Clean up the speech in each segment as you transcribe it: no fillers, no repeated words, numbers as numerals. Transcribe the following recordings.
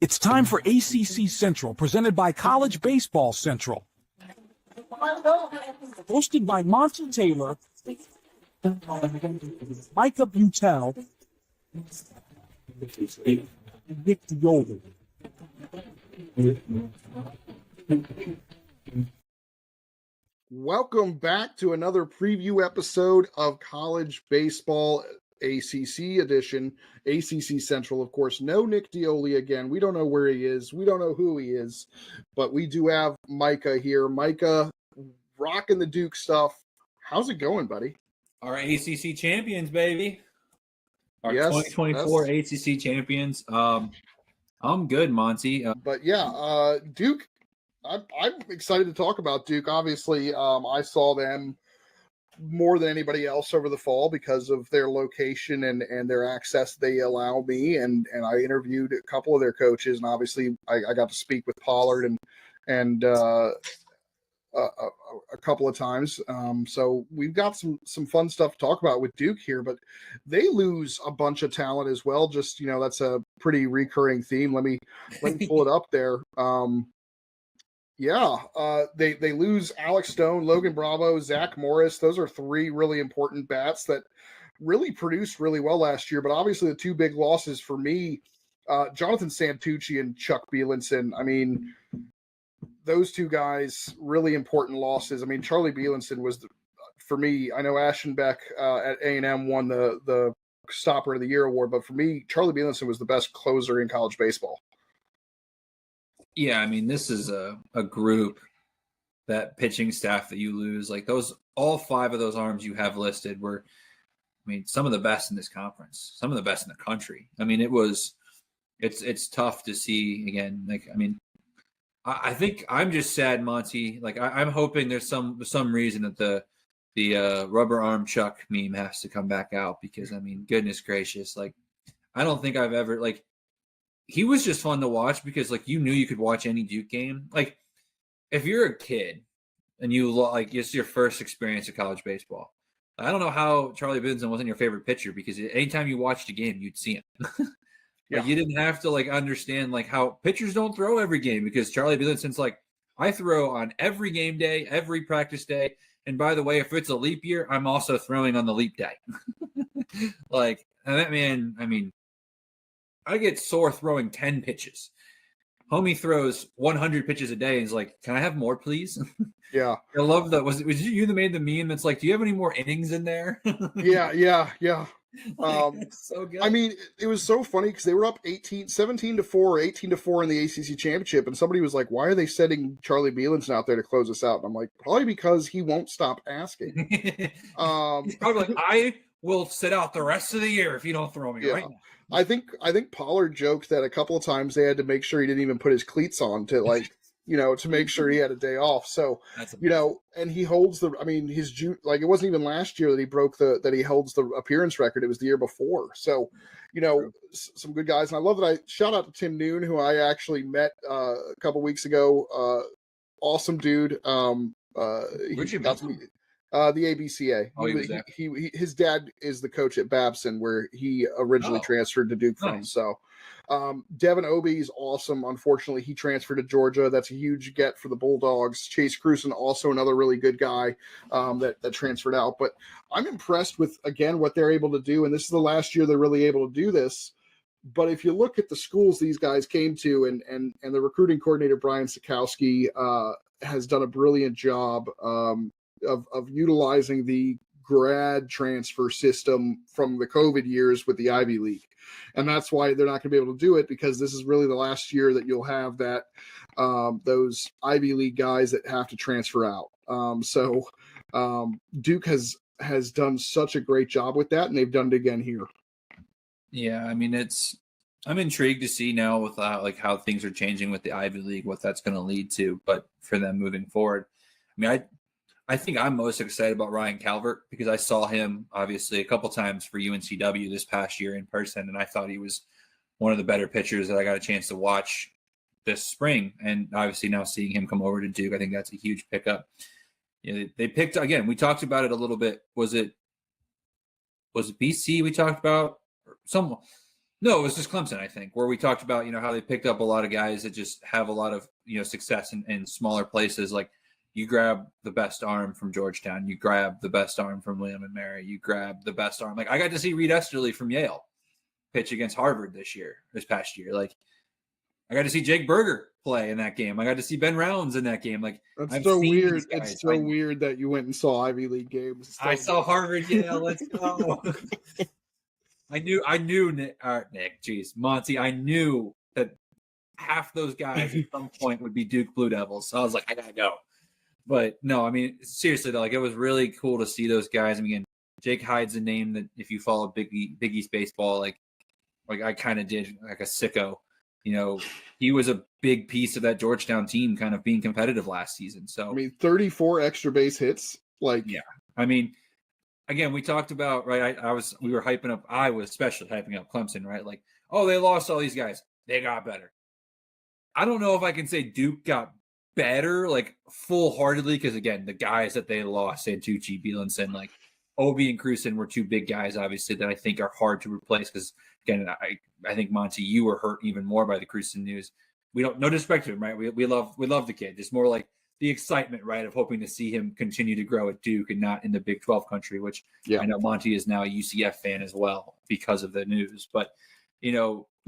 It's time for ACC Central, presented by College Baseball Central. Hosted by Monty Taylor, Micah Butel, and Nick Dioli. Welcome back to another preview episode of College Baseball ACC edition, ACC Central, of course. No Nick Dioli again. We don't know where he is. We don't know who he is, but we do have Micah here. Micah, rocking the Duke stuff. How's it going, buddy? Our ACC champions, baby. Our Yes, 2024 ACC champions. I'm good, Monty. Duke, I'm excited to talk about Duke. Obviously, I saw them more than anybody else over the fall because of their location and their access they allow me. And I interviewed a couple of their coaches, and obviously I got to speak with Pollard and a couple of times. So we've got some fun stuff to talk about with Duke here, but they lose a bunch of talent as well. Just, that's a pretty recurring theme. Let me pull it up there. They lose Alex Stone, Logan Bravo, Zach Morris. Those are three really important bats that really produced really well last year. But obviously the two big losses for me, Jonathan Santucci and Chuck Bielenson. I mean, those two guys, really important losses. I mean, Charlie Bielenson was, for me, I know Aschenbeck at A&M won the Stopper of the Year award, but for me, Charlie Bielenson was the best closer in college baseball. Yeah, I mean, this is a group, that pitching staff that you lose. Like all five of those arms you have listed were, some of the best in this conference, some of the best in the country. I mean, it's tough to see again. I think I'm just sad, Monty. I'm hoping there's some reason that the rubber arm Chuck meme has to come back out because goodness gracious, I don't think I've ever he was just fun to watch because you knew you could watch any Duke game. If you're a kid and you it's your first experience of college baseball, I don't know how Charlie Bielenson wasn't your favorite pitcher because anytime you watched a game, you'd see him. You didn't have to understand how pitchers don't throw every game because Charlie Bielenson's I throw on every game day, every practice day. And by the way, if it's a leap year, I'm also throwing on the leap day. And that man, I get sore throwing 10 pitches. Homie throws 100 pitches a day and he's can I have more, please? Yeah. I love that. Was you that made the meme that's do you have any more innings in there? Yeah. It's so good. It was so funny because they were up 17-4 or 18-4 in the ACC championship, and somebody was like, why are they setting Charlie Bielenson out there to close us out? And I'm like, probably because he won't stop asking. He's probably I will sit out the rest of the year if you don't throw me right now. I think Pollard joked that a couple of times they had to make sure he didn't even put his cleats on to to make sure he had a day off. So, and he holds his June, it wasn't even last year that he broke that he holds the appearance record. It was the year before. So, some good guys. And I love that I shout out to Tim Noon, who I actually met a couple weeks ago. Awesome dude. Where'd you meet him? The ABCA. Oh, he was there. His dad is the coach at Babson, where he originally transferred to Duke from. So, Devin Obie is awesome. Unfortunately, he transferred to Georgia. That's a huge get for the Bulldogs. Chase Cruson, also another really good guy that transferred out. But I'm impressed with, again, what they're able to do. And this is the last year they're really able to do this. But if you look at the schools these guys came to, and the recruiting coordinator, Brian Sikowski, has done a brilliant job of utilizing the grad transfer system from the COVID years with the Ivy League. And that's why they're not going to be able to do it, because this is really the last year that you'll have that those Ivy League guys that have to transfer out. Duke has done such a great job with that, and they've done it again here. Yeah, I'm intrigued to see now with how things are changing with the Ivy League, what that's going to lead to, but for them moving forward. I think I'm most excited about Ryan Calvert because I saw him obviously a couple times for UNCW this past year in person, and I thought he was one of the better pitchers that I got a chance to watch this spring. And obviously now seeing him come over to Duke, I think that's a huge pickup. They picked, again, we talked about it a little bit. Was it BC we talked about? No, it was just Clemson, I think, where we talked about, how they picked up a lot of guys that just have a lot of, success in smaller places. Like you grab the best arm from Georgetown, you grab the best arm from William and Mary, you grab the best arm. Like I got to see Reed Esterly from Yale pitch against Harvard this past year. Like I got to see Jake Berger play in that game. I got to see Ben Rounds in that game. Like That's I've so seen weird. these guys. It's so weird that you went and saw Ivy League games. I saw Harvard, Yale. Let's go. I knew Nick, geez, Monty. I knew that half those guys at some point would be Duke Blue Devils. So I was like, I gotta go. But no, I mean, seriously though, like it was really cool to see those guys. I mean, again, Jake Hyde's a name that if you follow Big East baseball, like I kind of did, like a sicko. He was a big piece of that Georgetown team, kind of being competitive last season. So I mean, 34 extra base hits. Like, yeah, I mean. Again, we talked about, right, I was especially hyping up Clemson, right? Like, oh, they lost all these guys. They got better. I don't know if I can say Duke got better, like, full-heartedly, because, again, the guys that they lost, Santucci, Bielenson, like, Obi and Cruzen were two big guys, obviously, that I think are hard to replace, because, again, I think, Monty, you were hurt even more by the Cruzen news. We don't, no disrespect to him, right? We love the kid. Just more like the excitement, right, of hoping to see him continue to grow at Duke and not in the Big 12 country, which I know Monty is now a UCF fan as well because of the news. But, they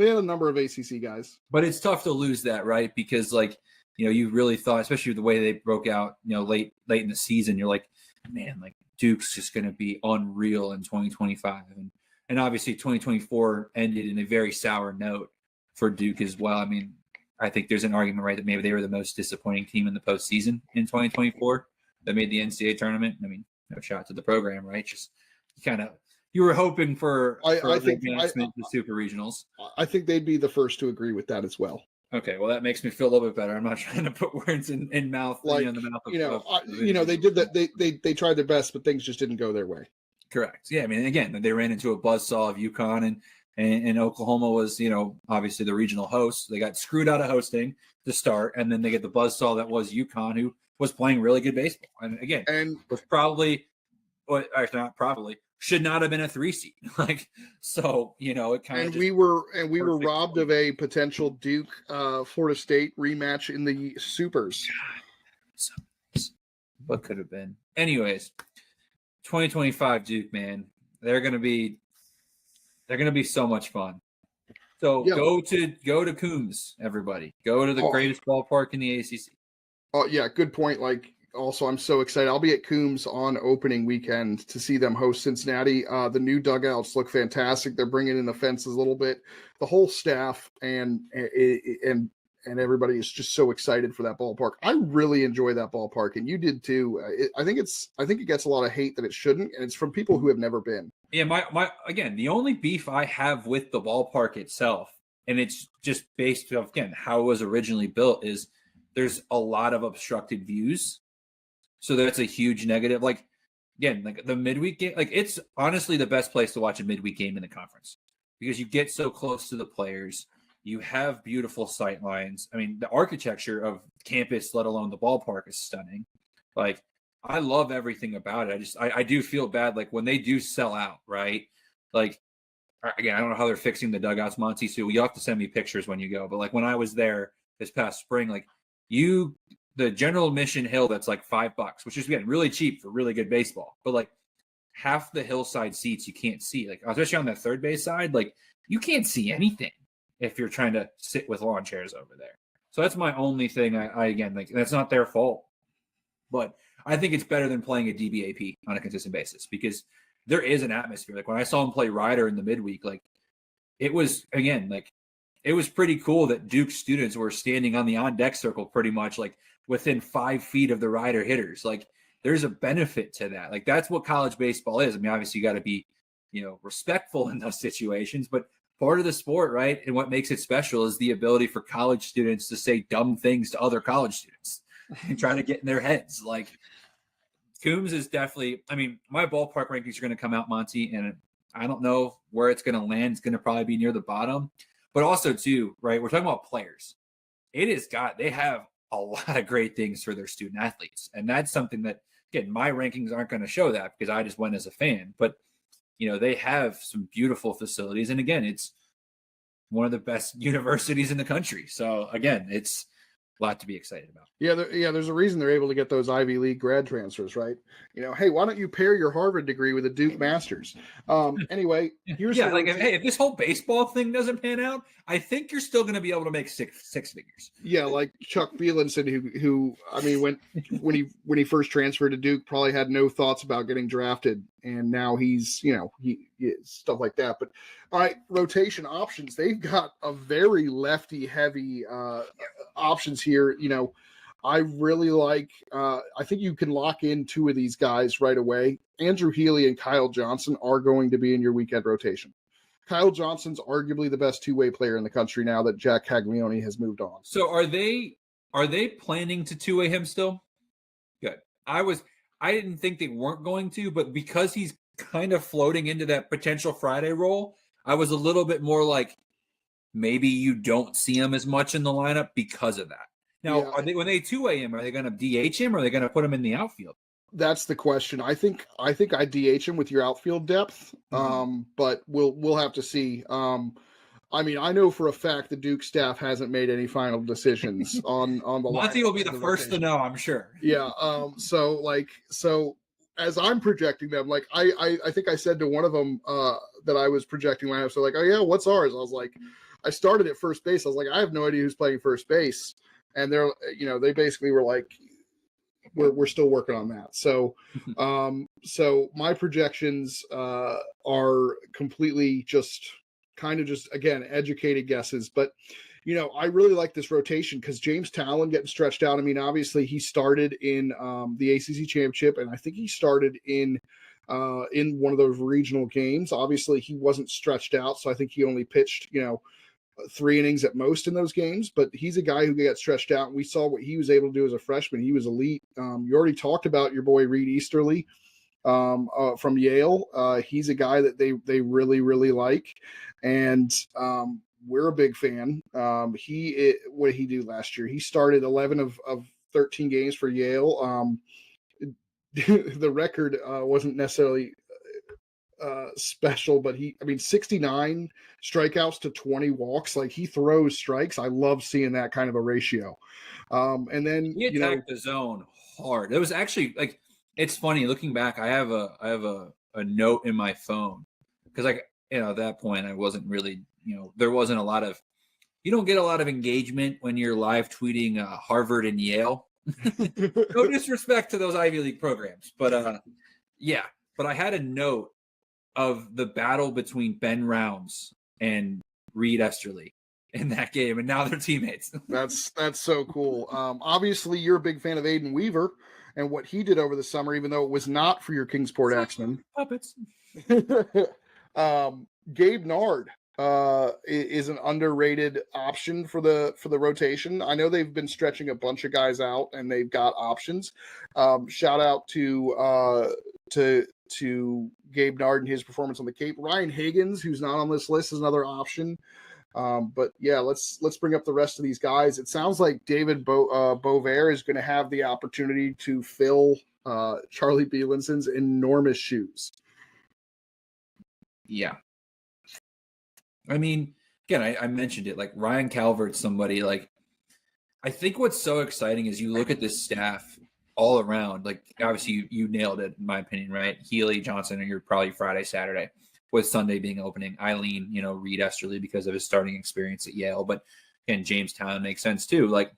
had a number of ACC guys. But it's tough to lose that, right? Because, like, you really thought, especially the way they broke out, late in the season, you're like, man, like Duke's just going to be unreal in 2025. And obviously 2024 ended in a very sour note for Duke as well. I mean, I think there's an argument, right, that maybe they were the most disappointing team in the postseason in 2024 that made the NCAA tournament. I mean, no shout to the program, right? Just you were hoping for advancement to super regionals. I think they'd be the first to agree with that as well. Okay, well, that makes me feel a little bit better. I'm not trying to put words in mouth, like, in the mouth of, they did that. They tried their best, but things just didn't go their way. Correct. Yeah, I mean, again, they ran into a buzzsaw of UConn and Oklahoma was, obviously the regional host. They got screwed out of hosting to start, and then they get the buzzsaw that was UConn, who was playing really good baseball. And again, was probably, or not probably, should not have been a 3 seed. Like, so, it kind of. And we were robbed of a potential Duke Florida State rematch in the Supers. So, what could have been? Anyways, 2025 Duke, man, they're gonna be so much fun. So go to Coombs, everybody. Go to the greatest ballpark in the ACC. Oh yeah, good point. Like, also, I'm so excited. I'll be at Coombs on opening weekend to see them host Cincinnati. The new dugouts look fantastic. They're bringing in the fences a little bit. The whole staff and everybody is just so excited for that ballpark. I really enjoy that ballpark, and you did too. I think it gets a lot of hate that it shouldn't, and it's from people who have never been. Yeah, my again, the only beef I have with the ballpark itself, and it's just based off, again, how it was originally built, is there's a lot of obstructed views. So that's a huge negative. Like, again, like the midweek game, like it's honestly the best place to watch a midweek game in the conference because you get so close to the players. You have beautiful sight lines. I mean, the architecture of campus, let alone the ballpark, is stunning. Like, I love everything about it. I do feel bad, like, when they do sell out, right? Like, again, I don't know how they're fixing the dugouts, Monty, so you'll have to send me pictures when you go. But, like, when I was there this past spring, like, the general admission hill that's like $5, which is, again, really cheap for really good baseball. But, like, half the hillside seats you can't see. Like, especially on that third base side, like, you can't see anything if you're trying to sit with lawn chairs over there. So that's my only thing. I again, like, that's not their fault. But I think it's better than playing a DBAP on a consistent basis because there is an atmosphere. Like, when I saw him play Ryder in the midweek, like, it was, again, like, it was pretty cool that Duke students were standing on the on-deck circle pretty much, like, within 5 feet of the Ryder hitters. Like, there's a benefit to that. Like, that's what college baseball is. I mean, obviously, you got to be, respectful in those situations, but part of the sport, right, and what makes it special is the ability for college students to say dumb things to other college students and try to get in their heads. Like, Coombs is definitely, I mean, my ballpark rankings are going to come out, Monty, and I don't know where it's going to land. It's going to probably be near the bottom. But also, too, right, we're talking about players. They have a lot of great things for their student athletes. And that's something that, again, my rankings aren't going to show that because I just went as a fan. But, they have some beautiful facilities. And again, it's one of the best universities in the country. So again, it's a lot to be excited about. Yeah, there's a reason they're able to get those Ivy League grad transfers, right? Hey, why don't you pair your Harvard degree with a Duke Master's? Anyway, here's if this whole baseball thing doesn't pan out, I think you're still going to be able to make six figures. Yeah, like Chuck Bielenson, who I mean, when he first transferred to Duke, probably had no thoughts about getting drafted, and now he's he stuff like that. But all right, rotation options. They've got a very lefty heavy options here. I really like. I think you can lock in two of these guys right away. Andrew Healy and Kyle Johnson are going to be in your weekend rotation. Kyle Johnson's arguably the best two-way player in the country now that Jack Caglione has moved on. So are they planning to two-way him still? Good. I didn't think they weren't going to, but because he's kind of floating into that potential Friday role, I was a little bit more like, maybe you don't see him as much in the lineup because of that. Now, when they two-way him, are they going to DH him or are they going to put him in the outfield? That's the question. I think I DH him with your outfield depth, but we'll have to see. I mean, I know for a fact the Duke staff hasn't made any final decisions on the Monty will be the first to know, I'm sure. Yeah. So as I'm projecting them, like I think I said to one of them that I was projecting my so like, oh yeah, what's ours? I was like, I started at first base. I was like, I have no idea who's playing first base, and they're they basically were like, we're still working on that. So so my projections are completely just again educated guesses, but I really like this rotation because James Talon getting stretched out. I mean, obviously he started in the ACC championship, and I think he started in one of those regional games. Obviously he wasn't stretched out, so I think he only pitched 3 innings at most in those games, but he's a guy who got stretched out, and we saw what he was able to do as a freshman. He was elite. You already talked about your boy Reed Easterly from Yale. He's a guy that they really, really like, and we're a big fan. What did he do last year? He started 11 of 13 games for Yale. The record wasn't necessarily special, but 69 strikeouts to 20 walks. Like, he throws strikes. I love seeing that kind of a ratio. And then he attacked the zone hard. It was actually like, it's funny looking back. I have a note in my phone because at that point I wasn't really there wasn't a lot of, you don't get a lot of engagement when you're live tweeting Harvard and Yale. No disrespect to those Ivy League programs, but yeah. But I had a note of the battle between Ben Rounds and Reed Easterly in that game, and now they're teammates. That's so cool. Obviously, you're a big fan of Aiden Weaver and what he did over the summer, even though it was not for your Kingsport Axemen. Puppets. Gabe Nard is an underrated option for the rotation. I know they've been stretching a bunch of guys out, and they've got options. Shout out to Gabe Nard and his performance on the Cape. Ryan Higgins, who's not on this list, is another option. But yeah, let's bring up the rest of these guys. It sounds like David Bovair is going to have the opportunity to fill Charlie Bielenson's enormous shoes. Yeah. I mean, again, I mentioned it, like Ryan Calvert's somebody, like, I think what's so exciting is you look at this staff all around, like, obviously you nailed it, in my opinion, right? Healy, Johnson, and you're probably Friday, Saturday, with Sunday being opening. Eileen, Reed Easterly because of his starting experience at Yale. But again, Jamestown makes sense too. Like,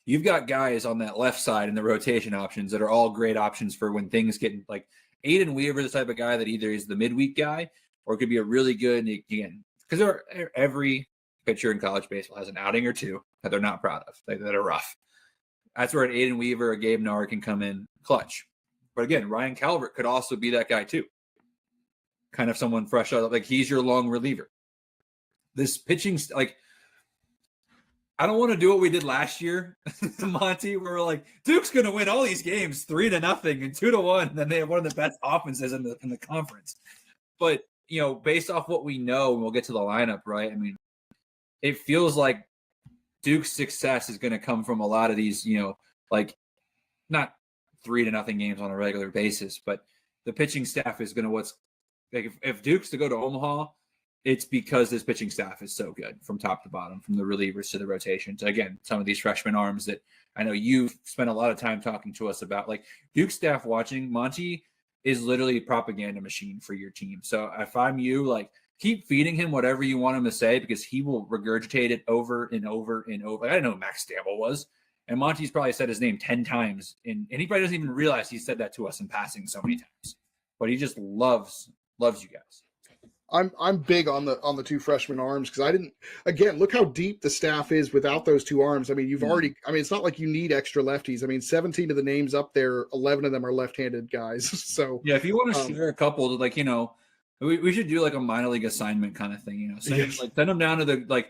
you've got guys on that left side in the rotation options that are all great options for when things get, like, Aiden Weaver is the type of guy that either is the midweek guy or could be a really good, again, because every pitcher in college baseball has an outing or two that they're not proud of, that are rough. That's where an Aiden Weaver or Gabe Nard can come in clutch. But again, Ryan Calvert could also be that guy too. Kind of someone fresh out, like, he's your long reliever. This pitching, like, I don't want to do what we did last year, Monty, where we're like, Duke's going to win all these games 3-0 and 2-1, and then they have one of the best offenses in the conference. But, based off what we know, and we'll get to the lineup, right? I mean, it feels like Duke's success is going to come from a lot of these, like, not 3-0 games on a regular basis, but the pitching staff is going to if Duke's to go to Omaha it's because this pitching staff is so good from top to bottom, from the relievers to the rotations. Again, some of these freshman arms that I know you've spent a lot of time talking to us about, like Duke staff watching. Monty is literally a propaganda machine for your team. So if I'm you, like keep feeding him whatever you want him to say, because he will regurgitate it over and over and over. Like, I didn't know who Max Stamble was. And Monty's probably said his name 10 times. And he probably doesn't even realize he said that to us in passing so many times. But he just loves you guys. I'm big on the two freshman arms, because I didn't, again, look how deep the staff is without those two arms. I mean, it's not like you need extra lefties. I mean, 17 of the names up there, 11 of them are left-handed guys. So yeah, if you want to share a couple, like, we should do like a minor league assignment kind of thing, send them down to the,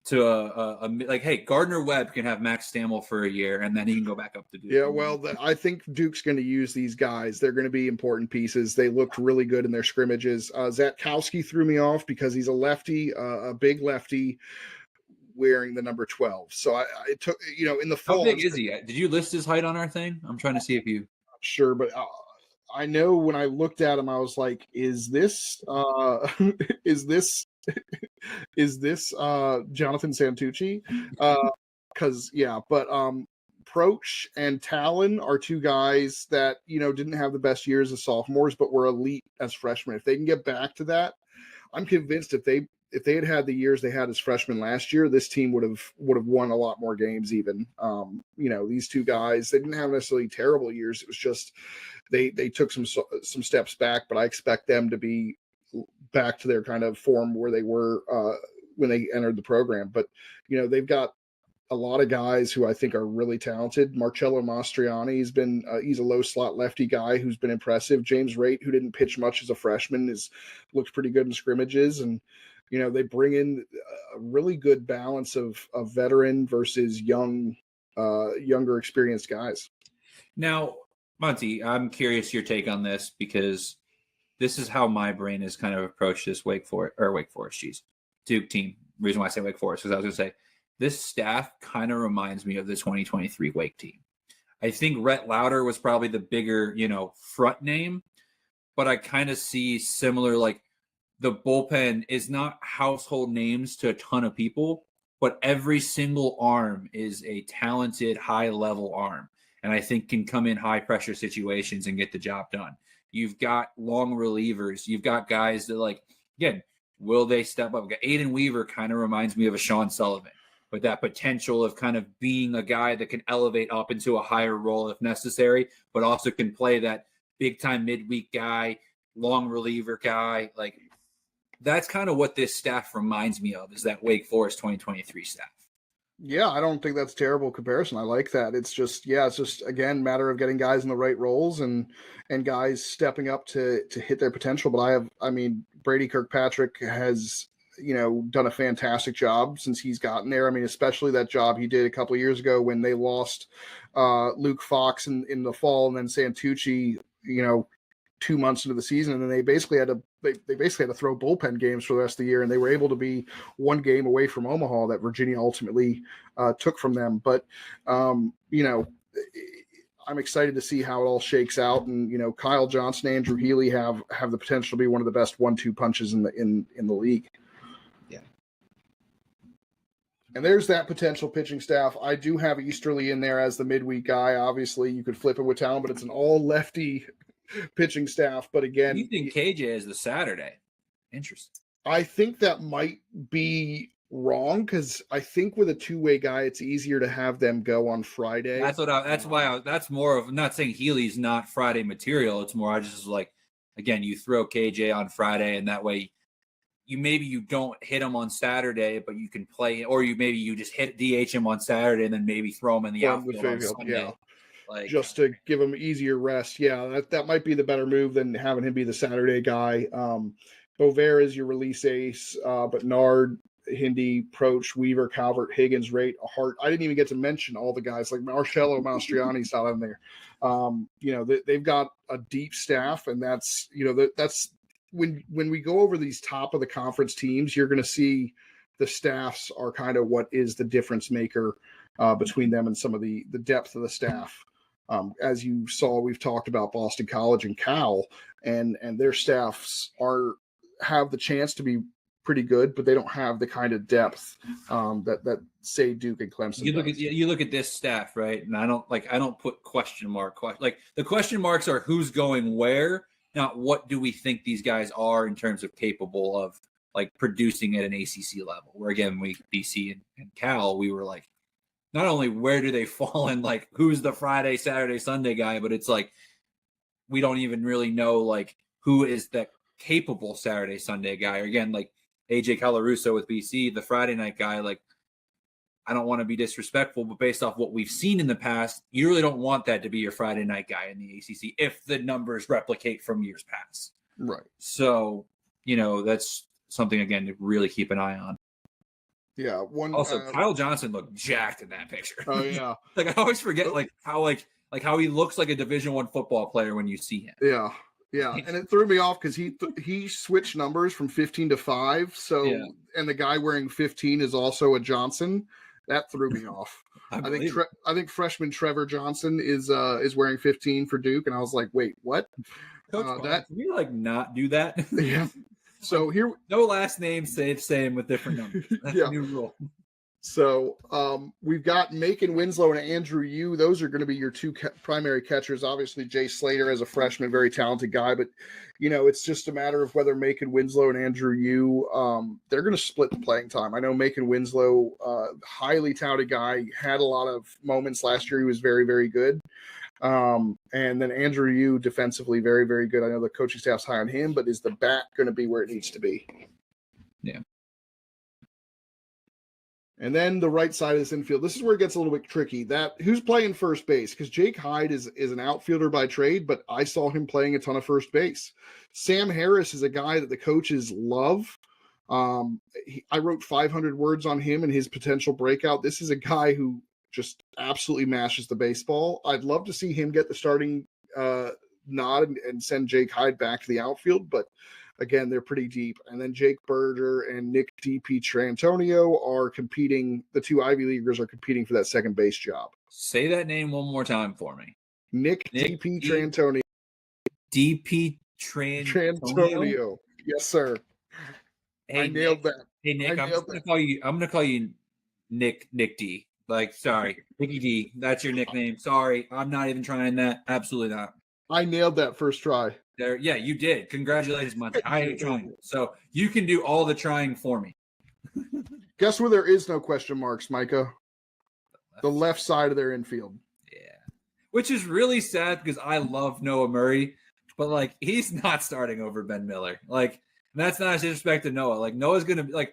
to a like, hey, Gardner Webb can have Max Stamble for a year, and then he can go back up to Duke. Yeah, well, I think Duke's going to use these guys. They're going to be important pieces. They looked really good in their scrimmages. Zatkowski threw me off because he's a lefty, a big lefty, wearing the number 12. So I took, in the fall. How big is he? Did you list his height on our thing? I'm trying to see if you. Sure, but I know when I looked at him, I was like, is this Jonathan Santucci? Proch and Talon are two guys that, didn't have the best years as sophomores, but were elite as freshmen. If they can get back to that, I'm convinced if they had the years they had as freshmen last year, this team would have won a lot more games even. These two guys, they didn't have necessarily terrible years. It was just they took some steps back, but I expect them to be back to their kind of form where they were when they entered the program. But, they've got a lot of guys who I think are really talented. Marcello Mastriani he's a low slot lefty guy who's been impressive. James Raitt, who didn't pitch much as a freshman, looks pretty good in scrimmages. And, they bring in a really good balance of veteran versus younger experienced guys. Now, Monty, I'm curious your take on this, because this is how my brain has kind of approached this Duke team. The reason why I say Wake Forest, because I was going to say, this staff kind of reminds me of the 2023 Wake team. I think Rhett Lauder was probably the bigger, front name, but I kind of see similar, like the bullpen is not household names to a ton of people, but every single arm is a talented, high-level arm, and I think can come in high-pressure situations and get the job done. You've got long relievers. You've got guys that, like, again, will they step up? Aiden Weaver kind of reminds me of a Sean Sullivan, with that potential of kind of being a guy that can elevate up into a higher role if necessary, but also can play that big-time midweek guy, long reliever guy. Like, that's kind of what this staff reminds me of, is that Wake Forest 2023 staff. Yeah, I don't think that's a terrible comparison. I like that. It's just again, matter of getting guys in the right roles and guys stepping up to hit their potential. But Brady Kirkpatrick has, done a fantastic job since he's gotten there. I mean, especially that job he did a couple of years ago when they lost Luke Fox in the fall, and then Santucci, 2 months into the season, and then they basically had to throw bullpen games for the rest of the year, and they were able to be one game away from Omaha that Virginia ultimately took from them. But I'm excited to see how it all shakes out, and Kyle Johnson and Andrew Healy have the potential to be one of the best 1-2 punches in the league. Yeah. And there's that potential pitching staff. I do have Easterly in there as the midweek guy. Obviously, you could flip it with Talon, but it's an all lefty pitching staff. But again, you think KJ is the Saturday? Interesting. I think that might be wrong, because I think with a two-way guy, it's easier to have them go on Friday. That's more of, I'm not saying Healy's not Friday material. It's more, I just like, again, you throw KJ on Friday, and that way you don't hit him on Saturday, but you can play, or you just hit DH him on Saturday and then maybe throw him in the outfield on Sunday. Yeah. Just to give him easier rest. Yeah, that might be the better move than having him be the Saturday guy. Bovair is your release ace, but Nard, Hindi, Proch, Weaver, Calvert, Higgins, Raitt, Hart. I didn't even get to mention all the guys like Marcello Mastriani's not in there. They've got a deep staff, and that's when we go over these top of the conference teams, you're going to see the staffs are kind of what is the difference maker between them and some of the depth of the staff. As you saw, we've talked about Boston College and Cal, and their staffs have the chance to be pretty good, but they don't have the kind of depth that say Duke and Clemson. You look at this staff, right? And I don't put question mark. Like the question marks are who's going where, not what do we think these guys are in terms of capable of like producing at an ACC level. Where again, BC and Cal, we were like, not only where do they fall in, like who's the Friday, Saturday, Sunday guy, but it's like we don't even really know like who is that capable Saturday, Sunday guy. Or again, like AJ Calaruso with BC, the Friday night guy. Like I don't want to be disrespectful, but based off what we've seen in the past, you really don't want that to be your Friday night guy in the ACC if the numbers replicate from years past. Right. So, that's something, again, to really keep an eye on. Yeah. Kyle Johnson looked jacked in that picture. Oh, yeah. Like, I always forget, how he looks like a Division I football player when you see him. Yeah. Yeah, and it threw me off because he switched numbers from 15 to 5. So, yeah. And the guy wearing 15 is also a Johnson. That threw me off. I think freshman Trevor Johnson is wearing 15 for Duke, and I was like, wait, what? Coach, can we not do that? Yeah. So here, no last name, same with different numbers. That's a new rule. So we've got Macon Winslow and Andrew Yu. Those are going to be your two primary catchers. Obviously, Jay Slater as a freshman, very talented guy. But, it's just a matter of whether Macon Winslow and Andrew Yu, they're going to split the playing time. I know Macon Winslow, highly touted guy, had a lot of moments last year. He was very, very good. And then Andrew Yu, defensively, very, very good. I know the coaching staff's high on him, but is the bat going to be where it needs to be? Yeah. And then the right side of this infield, this is where it gets a little bit tricky. Who's playing first base? Because Jake Hyde is an outfielder by trade, but I saw him playing a ton of first base. Sam Harris is a guy that the coaches love. I wrote 500 words on him and his potential breakout. This is a guy who just absolutely mashes the baseball. I'd love to see him get the starting nod and send Jake Hyde back to the outfield, but again, they're pretty deep. And then Jake Berger and Nick D.P. Trantonio are competing. The two Ivy Leaguers are competing for that second base job. Say that name one more time for me. Nick D.P. Trantonio. D.P. Trantonio? Yes, sir. Hey, I nailed that. Hey, Nick, I'm going to call you Nick D. Like, sorry. Nicky D. That's your nickname. Sorry. I'm not even trying that. Absolutely not. I nailed that first try. Yeah, you did. Congratulations, Monty. I ain't trying. So you can do all the trying for me. Guess where there is no question marks, Micah? The left side of their infield. Yeah. Which is really sad because I love Noah Murray, but he's not starting over Ben Miller. That's not a disrespect to Noah. Noah's going to be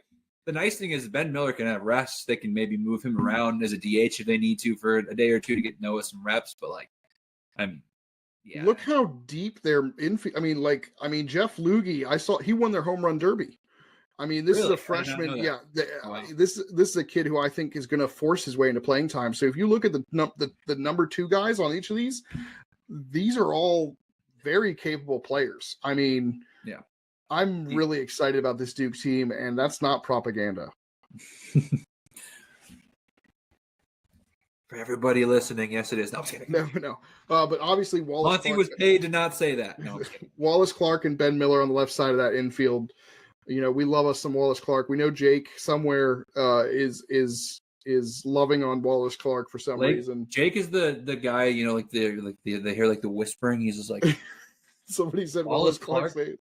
the nice thing is Ben Miller can have rests. They can maybe move him around as a DH if they need to for a day or two to get Noah some reps. But yeah. Look how deep they're infield. Jeff Loogie, I saw he won their home run derby. This is a freshman. Yeah. Wow. This is a kid who I think is going to force his way into playing time. So if you look at the number two guys on each of these are all very capable players. Yeah. I'm really excited about this Duke team, and that's not propaganda. For everybody listening, yes, it is. No, I'm kidding. No. But obviously, Monty was paid to not say that. No, Wallace Clark and Ben Miller on the left side of that infield. We love us some Wallace Clark. We know Jake somewhere is loving on Wallace Clark for some reason. Jake is the guy, they hear the whispering. He's just like somebody said Wallace Clark's name.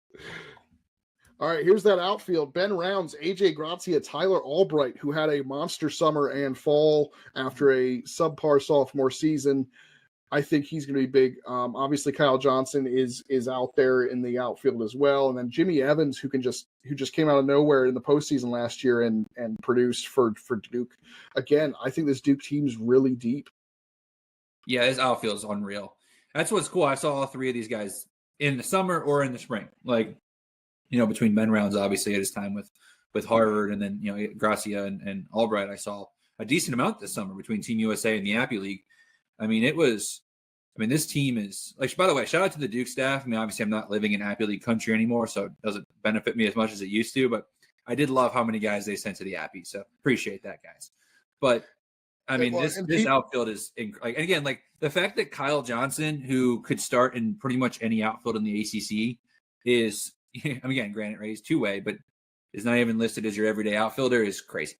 All right, here's that outfield. Ben Rounds, AJ Grazia, Tyler Albright, who had a monster summer and fall after a subpar sophomore season. I think he's going to be big. Obviously, Kyle Johnson is out there in the outfield as well. And then Jimmy Evans, who just came out of nowhere in the postseason last year and produced for Duke. Again, I think this Duke team's really deep. Yeah, his outfield is unreal. That's what's cool. I saw all three of these guys in the summer or in the spring. Between Ben Rounds, obviously, at his time with Harvard, and then, Gracia and Albright, I saw a decent amount this summer between Team USA and the Appy League. This team is, by the way, shout out to the Duke staff. Obviously, I'm not living in Appy League country anymore, so it doesn't benefit me as much as it used to, but I did love how many guys they sent to the Appy, so appreciate that, guys. But, this outfield is, again, the fact that Kyle Johnson, who could start in pretty much any outfield in the ACC, is I mean, again, granted, Ray's two-way, but is not even listed as your everyday outfielder is crazy.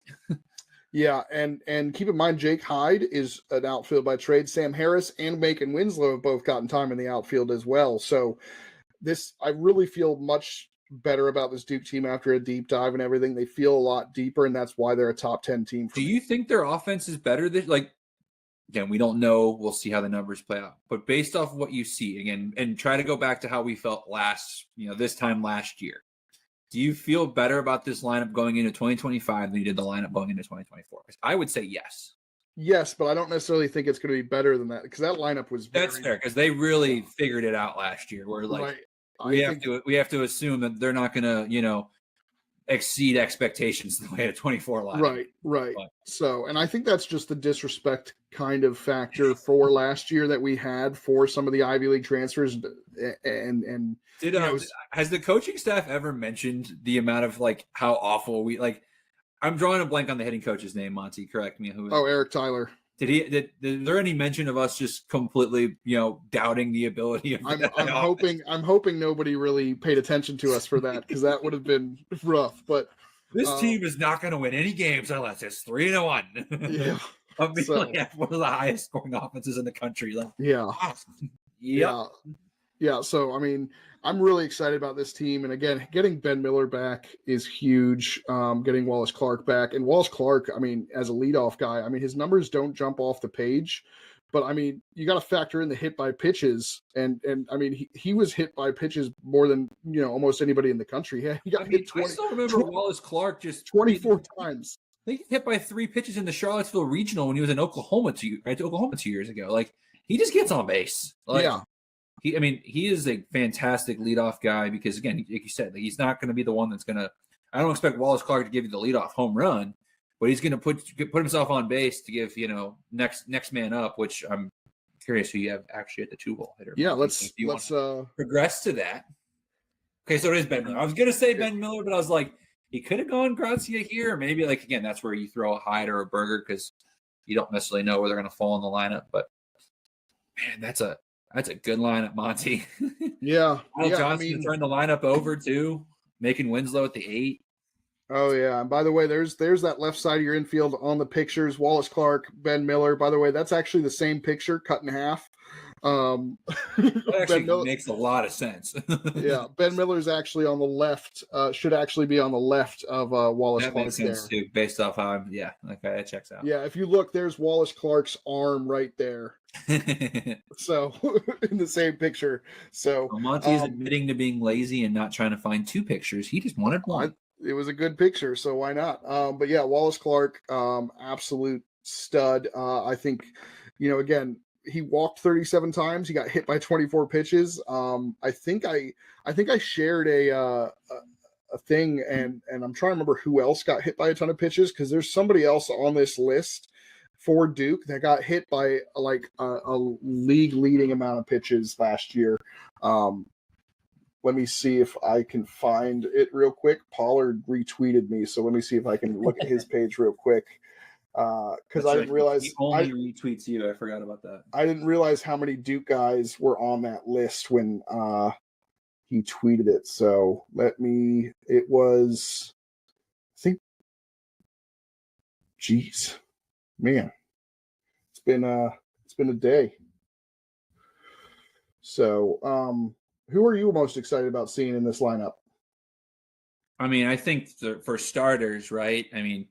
Yeah, and keep in mind, Jake Hyde is an outfield by trade. Sam Harris and Macon Winslow have both gotten time in the outfield as well. So I really feel much better about this Duke team after a deep dive and everything. They feel a lot deeper, and that's why they're a top 10 team. Do you think their offense is better this? Like, again, we don't know. We'll see how the numbers play out. But based off what you see, again, and try to go back to how we felt this time last year. Do you feel better about this lineup going into 2025 than you did the lineup going into 2024? I would say yes. Yes, but I don't necessarily think it's going to be better than that because that lineup was That's fair because they really figured it out last year. Where like right. we have to assume that they're not going to exceed expectations the way a 24 lineup. Right. So, and I think that's just the disrespect kind of factor for last year that we had for some of the Ivy League transfers. And has the coaching staff ever mentioned the amount of like how awful we like? I'm drawing a blank on the hitting coach's name. Monty, correct me. Eric Tyler. Did there any mention of us just completely, doubting the ability of? I'm hoping nobody really paid attention to us for that because that would have been rough. But this team is not going to win any games unless it's 3-1. Yeah, one of the highest scoring offenses in the country. Like, yeah, awesome. Yeah. So I mean, I'm really excited about this team, and again, getting Ben Miller back is huge. Getting Wallace Clark back, and Wallace Clark, I mean, as a leadoff guy, I mean, his numbers don't jump off the page, but I mean, you got to factor in the hit by pitches, and I mean, he was hit by pitches more than almost anybody in the country. Yeah, he got hit 20. I still remember Wallace Clark just 24 times. He hit by 3 pitches in the Charlottesville Regional when he was in Oklahoma 2 years ago. Like he just gets on base. Like, yeah. He is a fantastic leadoff guy because, again, like you said, he's not going to be the one that's going to – I don't expect Wallace Clark to give you the leadoff home run, but he's going to put himself on base to give, next man up, which I'm curious who you have actually at the 2-hole hitter. Yeah, let's progress to that. Okay, so it is Ben Miller. I was going to say Ben Miller, but I was like, he could have gone Grazia here, or maybe, like, again, that's where you throw a Hyde or a Berger because you don't necessarily know where they're going to fall in the lineup. But, man, that's a good lineup, Monty. Yeah. Johnson turned the lineup over too, making Winslow at the 8. Oh yeah. And by the way, there's that left side of your infield on the pictures. Wallace Clark, Ben Miller. By the way, that's actually the same picture cut in half. That actually makes a lot of sense. Yeah, Ben Miller's actually on the left. Should actually be on the left of Wallace Clark. That makes sense too, based off how okay, that checks out. Yeah, if you look, there's Wallace Clark's arm right there. So in the same picture. So Monty is admitting to being lazy and not trying to find 2 pictures. He just wanted one. It was a good picture, so why not? But yeah, Wallace Clark, absolute stud. I think, again, he walked 37 times. He got hit by 24 pitches. I think I shared a thing, and I'm trying to remember who else got hit by a ton of pitches because there's somebody else on this list for Duke that got hit by like a league leading amount of pitches last year. Let me see if I can find it real quick. Pollard retweeted me, so let me see if I can look at his page real quick. Because I didn't realize he only retweets you. I forgot about that. I didn't realize how many Duke guys were on that list when he tweeted it. So it was, I think, geez, man, it's been a day. So, who are you most excited about seeing in this lineup? I mean, I think for starters, right? I mean,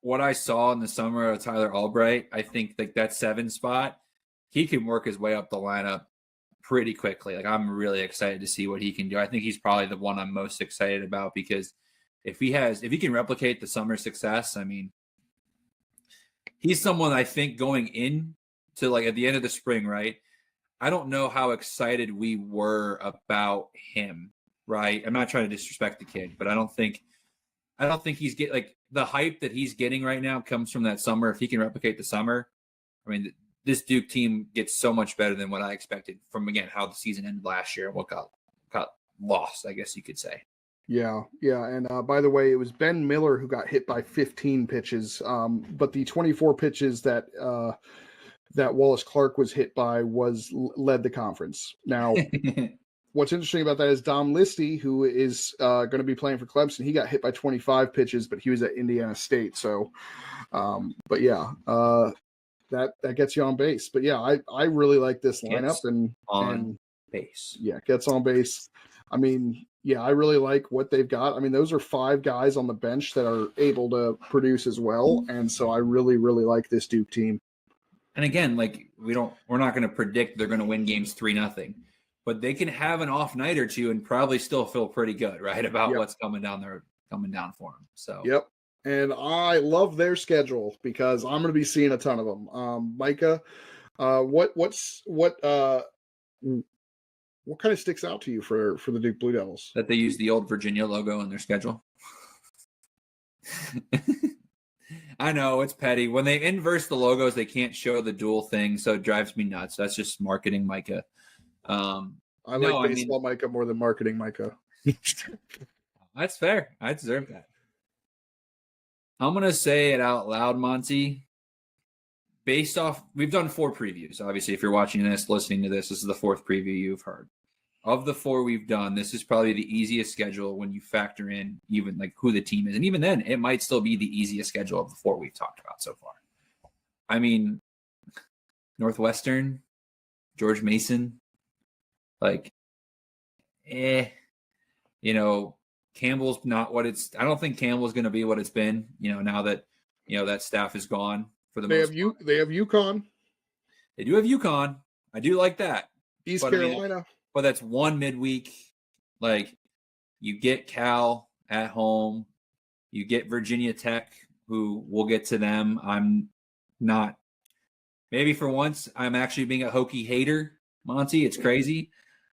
what I saw in the summer of Tyler Albright, I think like that 7 spot, he can work his way up the lineup pretty quickly. Like I'm really excited to see what he can do. I think he's probably the one I'm most excited about because if he can replicate the summer success, I mean, he's someone I think going in to like at the end of the spring, right? I don't know how excited we were about him, right? I'm not trying to disrespect the kid, but I don't think he's like the hype that he's getting right now comes from that summer. If he can replicate the summer, I mean, this Duke team gets so much better than what I expected from, again, how the season ended last year and what got lost, I guess you could say. Yeah. And by the way, it was Ben Miller who got hit by 15 pitches, but the 24 pitches that Wallace Clark was hit by led the conference. Now, what's interesting about that is Dom Listy, who is going to be playing for Clemson. He got hit by 25 pitches, but he was at Indiana State. So, but yeah, that gets you on base. But yeah, I really like this lineup and base. Yeah, gets on base. I mean, yeah, I really like what they've got. I mean, those are 5 guys on the bench that are able to produce as well, and so I really, really like this Duke team. And again, like we're not going to predict they're going to win games 3-0, but they can have an off night or two and probably still feel pretty good, right, about what's coming down for them. So yep. And I love their schedule because I'm going to be seeing a ton of them. Micah, what kind of sticks out to you for the Duke Blue Devils? That they use the old Virginia logo in their schedule. I know it's petty. When they inverse the logos, they can't show the dual thing, so it drives me nuts. That's just marketing, Micah. I like baseball, Micah, more than marketing, Micah. That's fair. I deserve that. I'm going to say it out loud, Monty. Based off, we've done 4 previews. Obviously, if you're watching this, listening to this, this is the 4th preview you've heard. Of the 4 we've done, this is probably the easiest schedule when you factor in even like who the team is. And even then, it might still be the easiest schedule of the 4 we've talked about so far. I mean, Northwestern, George Mason, Campbell's not what it's. I don't think Campbell's going to be what it's been. Now that that staff is gone for the most part. They have UConn. They do have UConn. I do like that. East Carolina. But that's one midweek. Like, you get Cal at home. You get Virginia Tech, who we'll get to them. I'm not. Maybe for once, I'm actually being a Hokie hater, Monty. It's crazy.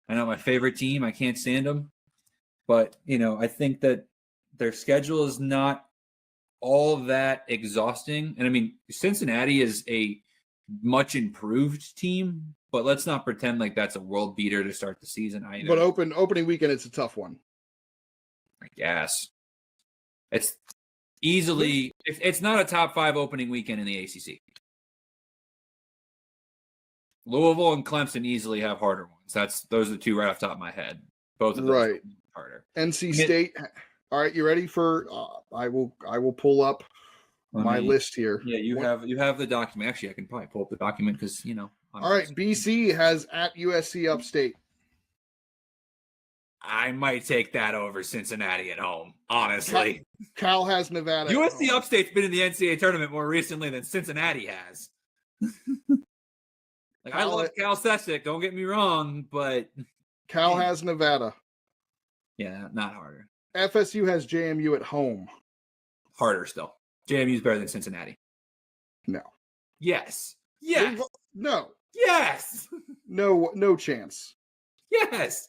I know my favorite team. I can't stand them. But, I think that their schedule is not all that exhausting. And, I mean, Cincinnati is a much improved team, but let's not pretend like that's a world beater to start the season either. But opening weekend, it's a tough one. I guess. It's easily – it's not a top 5 opening weekend in the ACC. Louisville and Clemson easily have harder ones. Those are the 2 right off the top of my head. Both of those right. Harder. NC State. All right, you ready for? I will pull up my list here. Yeah, you have the document. Actually, I can probably pull up the document because all right, BC has at USC Upstate. I might take that over Cincinnati at home. Honestly, Cal has Nevada. USC Upstate's been in the NCAA tournament more recently than Cincinnati has. I love Cal Sesek. Don't get me wrong, but Cal has Nevada. Yeah, not harder. FSU has JMU at home. Harder still. JMU's better than Cincinnati. No. Yes. No. Yes. No chance. Yes.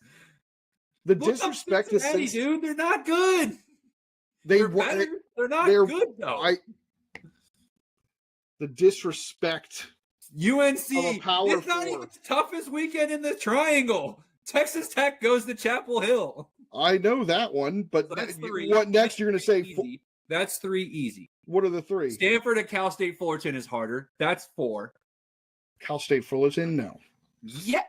The disrespect to Cincinnati, dude. They're not good. They're not good though. The disrespect. UNC. It's not even the toughest weekend in the triangle. Texas Tech goes to Chapel Hill. I know that one, but so that's 3. What next? You're going to say easy. That's 3 easy. What are the 3? Stanford at Cal State Fullerton is harder. That's 4. Cal State Fullerton, no. Yeah.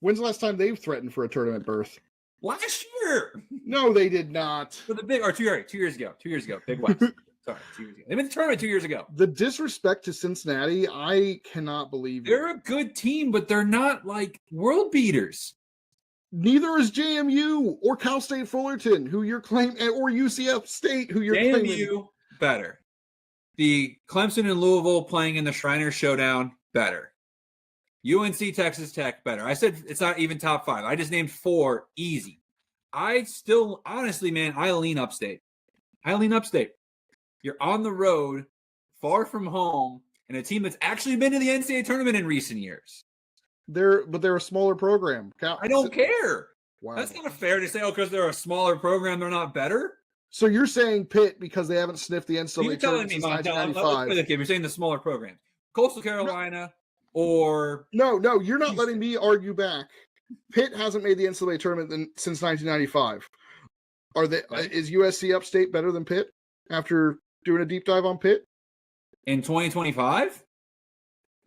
When's the last time they've threatened for a tournament berth? Last year. No, they did not. For the big, or 2 years ago. 2 years ago. Big West. Sorry, 2 years ago. They made the tournament 2 years ago. The disrespect to Cincinnati, I cannot believe it. They're a good team, but they're not like world beaters. Neither is JMU or Cal State Fullerton, who you're claiming, or UCF State, who you're claiming. JMU, better. The Clemson and Louisville playing in the Shriner Showdown, better. UNC Texas Tech, better. I said it's not even top 5. I just named 4 easy. I still, honestly, man, I lean upstate. You're on the road, far from home, and a team that's actually been to the NCAA tournament in recent years. They're a smaller program. I don't care. Wow. That's not fair to say, because they're a smaller program, they're not better. So you're saying Pitt because they haven't sniffed the NCAA tournament since 1995. You're saying the smaller programs. Coastal Carolina or... No, you're not letting me argue back. Pitt hasn't made the NCAA tournament since 1995. Is USC Upstate better than Pitt after doing a deep dive on Pitt? In 2025?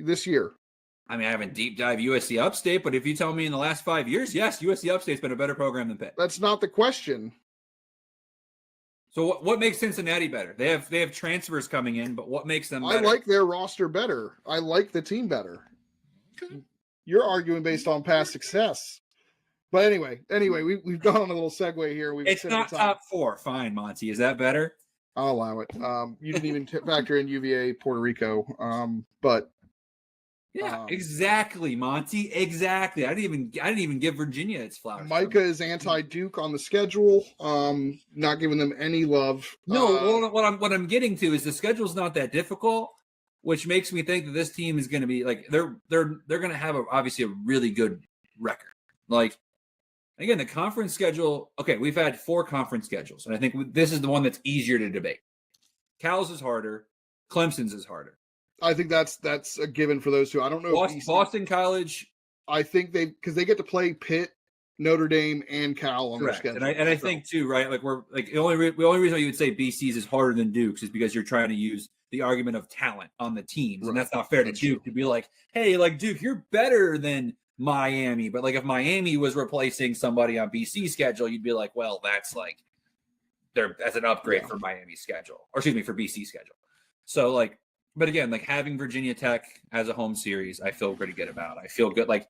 This year. I mean, I haven't deep dive USC Upstate, but if you tell me in the last 5 years, yes, USC Upstate's been a better program than Pitt. That's not the question. So what makes Cincinnati better? They have transfers coming in, but what makes them better? I like their roster better. I like the team better. You're arguing based on past success. But anyway, we've gone on a little segue here. It's not top 4. Fine, Monty. Is that better? I'll allow it. You didn't even factor in UVA, Puerto Rico. But yeah, exactly, Monty. Exactly. I didn't even give Virginia its flowers. Micah is anti-Duke on the schedule. Not giving them any love. No, what I'm getting to is the schedule's not that difficult, which makes me think that this team is going to be like they're going to have obviously a really good record. Like again, the conference schedule. Okay, we've had 4 conference schedules, and I think this is the one that's easier to debate. Cal's is harder. Clemson's is harder. I think that's a given for those two. I don't know. Boston College. I think because they get to play Pitt, Notre Dame, and Cal on their schedule. And I think too, right? Like we're like the only reason you would say BC's is harder than Duke's is because you're trying to use the argument of talent on the teams, and that's not fair to Duke to be like, hey, like Duke, you're better than Miami, but like if Miami was replacing somebody on BC's schedule, you'd be like, well, that's like that's an upgrade for Miami's schedule, or excuse me, for BC's schedule. So like, but again, like having Virginia Tech as a home series, I feel pretty good about. I feel good. Like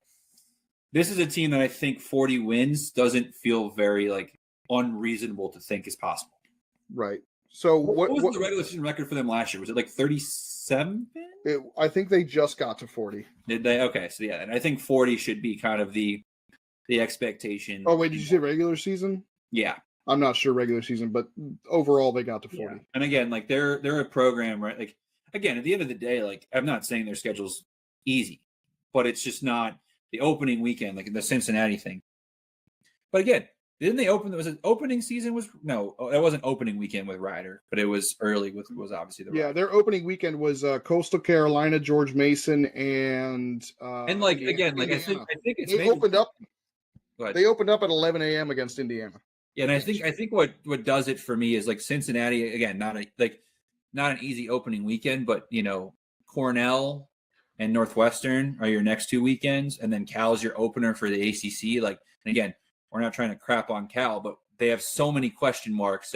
this is a team that I think 40 wins doesn't feel very like unreasonable to think is possible. Right. So what was the regular season record for them last year? Was it like 37? I think they just got to 40. Did they? Okay, so yeah, and I think 40 should be kind of the expectation. Oh wait, did you say regular season? Yeah, I'm not sure regular season, but overall they got to 40. Yeah. And again, like they're a program, right? Like again, at the end of the day, like I'm not saying their schedule's easy, but it's just not the opening weekend, like the Cincinnati thing. But again, didn't they open? Was it opening season? It wasn't opening weekend with Ryder, but it was early with obviously the Ryder. Their opening weekend was Coastal Carolina, George Mason, and like again, like Indiana. I think it's they opened up. They opened up at 11 a.m. against Indiana. Yeah, and I think what does it for me is like Cincinnati again, not an easy opening weekend, but Cornell and Northwestern are your next 2 weekends, and then Cal's your opener for the ACC. Like, and again, we're not trying to crap on Cal, but they have so many question marks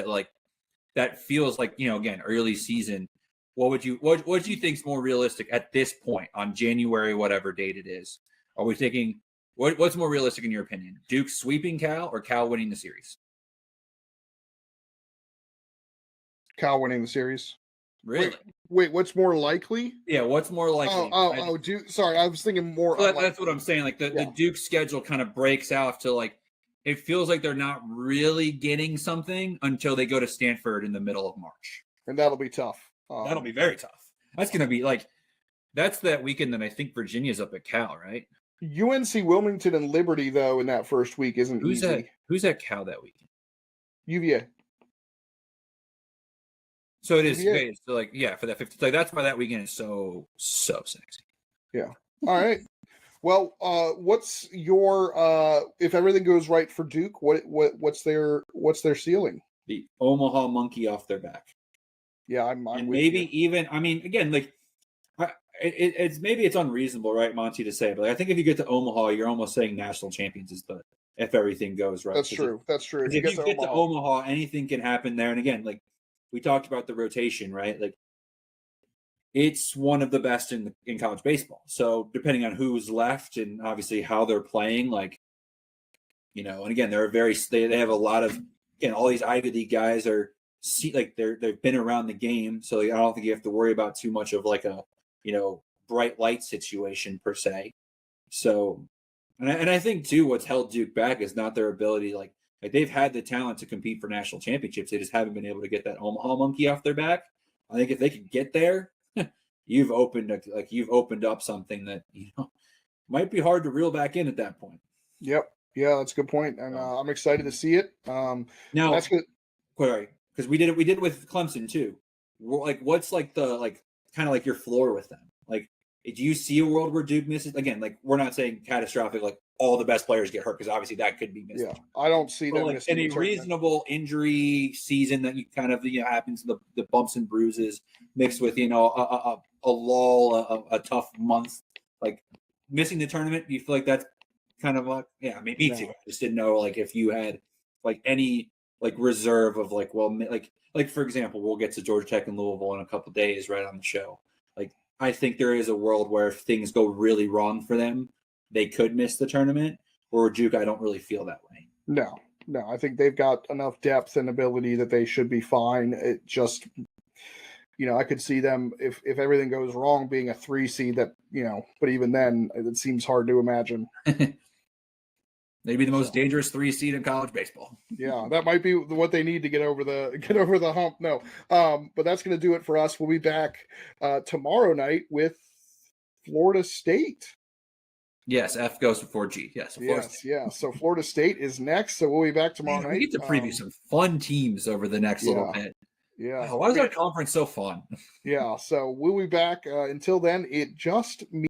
that feels like, again, early season. What do you think is more realistic at this point on January, whatever date it is? Are we thinking what's more realistic in your opinion? Duke sweeping Cal or Cal winning the series? Cal winning the series. Really? Wait, what's more likely? Yeah, what's more likely? Duke. Sorry, I was thinking more. So that's what I'm saying. Like the Duke schedule kind of breaks off to like, it feels like they're not really getting something until they go to Stanford in the middle of March. And that'll be tough. That'll be very tough. That's going to be like, that's that weekend that I think Virginia's up at Cal, right? UNC, Wilmington, and Liberty, though, in that first week isn't easy. Who's at Cal that weekend? UVA. So it is. Okay, so like, yeah, for that 50. Like that's why that weekend is so sexy. Yeah. All right. Well, what's your if everything goes right for Duke? What's their ceiling? The Omaha monkey off their back. Yeah, I'm and maybe even. I mean, again, like it's maybe it's unreasonable, right, Monty, to say, but like, I think if you get to Omaha, you're almost saying national champions is if everything goes right. That's true. That's true. If you get to Omaha, anything can happen there. And again, like we talked about the rotation, right? Like it's one of the best in college baseball. So depending on who's left and obviously how they're playing, like, and again, they have a lot of, again, all these Ivy League guys they've been around the game. So I don't think you have to worry about too much of like a, bright light situation per se. So, and I think too, what's held Duke back is not their ability, like they've had the talent to compete for national championships. They just haven't been able to get that Omaha monkey off their back. I think if they could get there, you've opened up something that might be hard to reel back in at that point. Yep. Yeah, that's a good point, and I'm excited to see it. Now, that's good. Because we did it with Clemson too. Like, what's like the kind of like your floor with them? Like, do you see a world where Duke misses again? Like, we're not saying catastrophic, like all the best players get hurt, because obviously that could be missed. Yeah, I don't see them missing in a reasonable injury season that you kind of happens, the bumps and bruises mixed with a lull, a tough month. Like, missing the tournament? Do you feel like that's kind of like, yeah, I mean, me too. I just didn't know like if you had like any like reserve of like, well, like for example, we'll get to Georgia Tech and Louisville in a couple of days right on the show. Like, I think there is a world where if things go really wrong for them, they could miss the tournament. Or Duke, I don't really feel that way. No, I think they've got enough depth and ability that they should be fine. It just, I could see them if everything goes wrong being a 3 seed that, but even then it seems hard to imagine. They'd be the most dangerous 3 seed in college baseball. Yeah, that might be what they need to get over the hump. No, but that's going to do it for us. We'll be back tomorrow night with Florida State. Yes, F goes before G. Yes, yeah. So Florida State is next. So we'll be back tomorrow night. We get to preview some fun teams over the next little bit. Yeah. Why is our conference so fun? Yeah. So we'll be back. Until then, it just